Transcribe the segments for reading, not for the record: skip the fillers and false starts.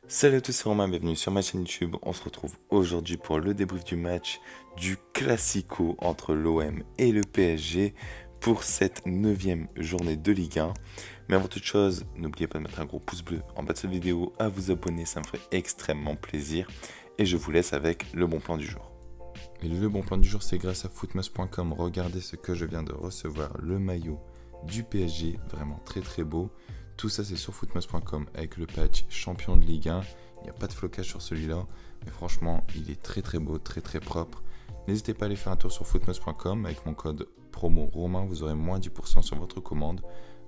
Salut à tous, c'est Romain, bienvenue sur ma chaîne YouTube. On se retrouve aujourd'hui pour le débrief du match du Classico entre l'OM et le PSG pour cette 9e journée de Ligue 1. Mais avant toute chose, n'oubliez pas de mettre un gros pouce bleu en bas de cette vidéo, à vous abonner, ça me ferait extrêmement plaisir. Et je vous laisse avec le bon plan du jour. Et le bon plan du jour, c'est grâce à footmus.com. Regardez ce que je viens de recevoir, le maillot du PSG, vraiment très très beau. Tout ça c'est sur footmus.com avec le patch champion de Ligue 1. Il n'y a pas de flocage sur celui-là, mais franchement il est très très beau, très très propre. N'hésitez pas à aller faire un tour sur footmus.com avec mon code promo Romain, vous aurez moins 10% sur votre commande.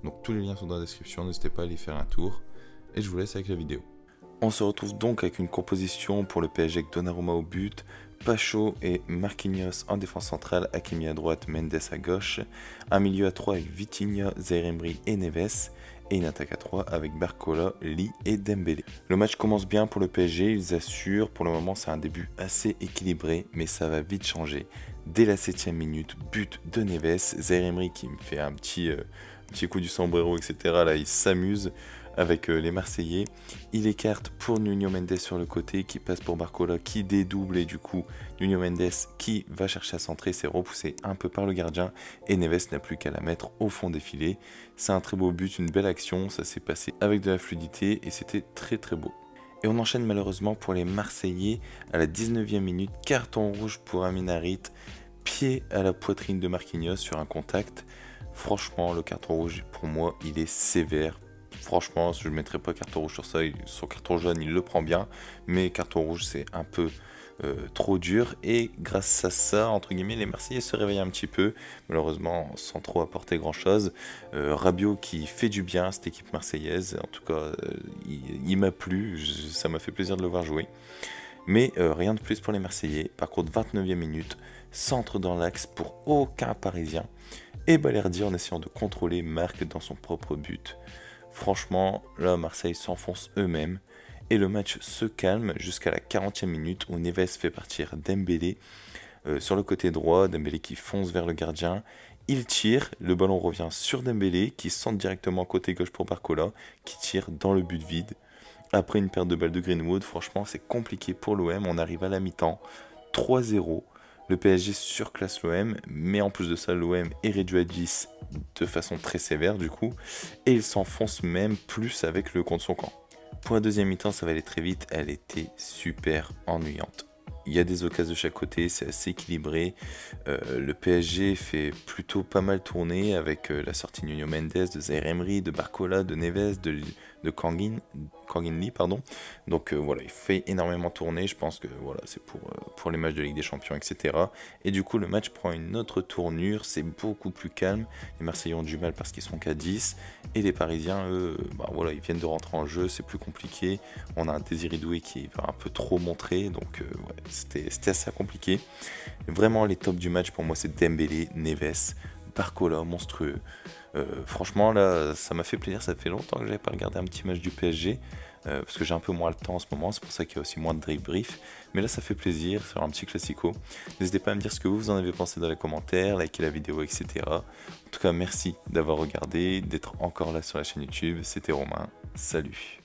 Donc tous les liens sont dans la description, n'hésitez pas à aller faire un tour. Et je vous laisse avec la vidéo. On se retrouve donc avec une composition pour le PSG avec Donnarumma au but, Pacho et Marquinhos en défense centrale, Hakimi à droite, Mendes à gauche, un milieu à 3 avec Vitinha, Zaïre Emery et Neves, et une attaque à 3 avec Barcola, Lee et Dembélé. Le match commence bien pour le PSG, ils assurent, pour le moment c'est un début assez équilibré, mais ça va vite changer. Dès la 7e minute, but de Neves, Zaïre Emery qui me fait un petit coup du sombrero, etc. Là il s'amuse avec les Marseillais. Il écarte pour Nuno Mendes sur le côté, qui passe pour Barcola, qui dédouble, et du coup Nuno Mendes qui va chercher à centrer, c'est repoussé un peu par le gardien, et Neves n'a plus qu'à la mettre au fond des filets. C'est un très beau but, une belle action, ça s'est passé avec de la fluidité, et c'était très très beau. Et on enchaîne malheureusement pour les Marseillais à la 19e minute, carton rouge pour Amin Harit, pied à la poitrine de Marquinhos sur un contact. Franchement, le carton rouge, pour moi, il est sévère. Franchement, je ne mettrai pas carton rouge sur ça. Son carton jaune, il le prend bien. Mais carton rouge, c'est un peu trop dur. Et grâce à ça, entre guillemets, les Marseillais se réveillent un petit peu. Malheureusement, sans trop apporter grand-chose. Rabiot qui fait du bien à cette équipe marseillaise. En tout cas, il m'a plu. Ça m'a fait plaisir de le voir jouer. Mais rien de plus pour les Marseillais. Par contre, 29e minute, centre dans l'axe pour aucun Parisien. Et Balerdi en essayant de contrôler marque dans son propre but. Franchement, là, Marseille s'enfonce eux-mêmes. Et le match se calme jusqu'à la 40e minute où Neves fait partir Dembélé sur le côté droit. Dembélé qui fonce vers le gardien. Il tire, le ballon revient sur Dembélé qui centre directement côté gauche pour Barcola qui tire dans le but vide. Après une perte de balle de Greenwood, franchement c'est compliqué pour l'OM, on arrive à la mi-temps, 3-0. Le PSG surclasse l'OM, mais en plus de ça, l'OM est réduit à 10 de façon très sévère du coup, et il s'enfonce même plus avec le contre son camp. Pour la deuxième mi-temps, ça va aller très vite, elle était super ennuyante. Il y a des occasions de chaque côté, c'est assez équilibré. Le PSG fait plutôt pas mal tourner avec la sortie de Nuno Mendes, de Zaïre Emery, de Barcola, de Neves, de Kangin Lee, pardon. Donc voilà, il fait énormément tourner. Je pense que voilà, c'est pour les matchs de Ligue des Champions, etc. Et du coup, le match prend une autre tournure, c'est beaucoup plus calme. Les Marseillais ont du mal parce qu'ils sont qu'à 10. Et les Parisiens, eux, bah, voilà, ils viennent de rentrer en jeu, c'est plus compliqué. On a un Désiré Doué qui va un peu trop montrer, donc ouais, c'était assez compliqué. Vraiment, les tops du match pour moi, c'est Dembélé, Neves, Barcola, monstrueux. Franchement, là, ça m'a fait plaisir. Ça fait longtemps que j'avais pas regardé un petit match du PSG. Parce que j'ai un peu moins le temps en ce moment, c'est pour ça qu'il y a aussi moins de débrief. Mais là, ça fait plaisir, c'est un petit classico. N'hésitez pas à me dire ce que vous en avez pensé dans les commentaires, likez la vidéo, etc. En tout cas, merci d'avoir regardé, d'être encore là sur la chaîne YouTube. C'était Romain, salut.